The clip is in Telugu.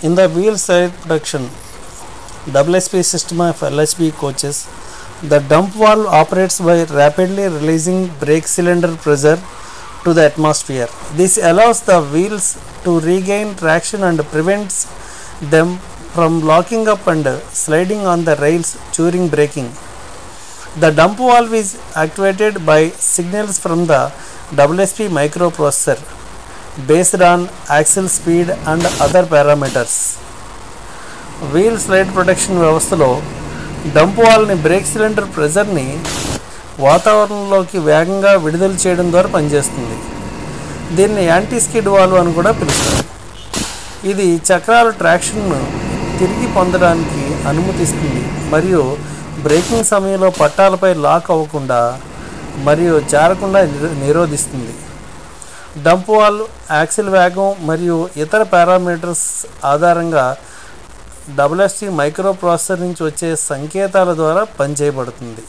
In the wheel side production WSP system of LHB coaches, the dump valve operates by rapidly releasing brake cylinder pressure to the atmosphere. This allows the wheels to regain traction and prevents them from locking up and sliding on the rails during braking. The dump valve is activated by signals from the WSP microprocessor based on axle speed and other parameters. Wheel slide protection వ్యవస్థలో డంప్ వాల్వ్ని బ్రేక్ సిలిండర్ ప్రెజర్ని వాతావరణంలోకి వేగంగా విడుదల చేయడం ద్వారా పనిచేస్తుంది. దీన్ని యాంటీ స్కిడ్ వాల్వ్ అని కూడా పిలుస్తారు. ఇది చక్రాల ట్రాక్షన్ను తిరిగి పొందడానికి అనుమతిస్తుంది మరియు బ్రేకింగ్ సమయంలో పట్టాలపై లాక్ అవ్వకుండా మరియు జారకుండా నిరోధిస్తుంది. డంప్ వాల్వ్ యాక్సిల్ వేగం మరియు ఇతర పారామీటర్స్ ఆధారంగా WSP మైక్రోప్రాసెసర్ నుంచి వచ్చే సంకేతాల ద్వారా పనిచేయబడుతుంది.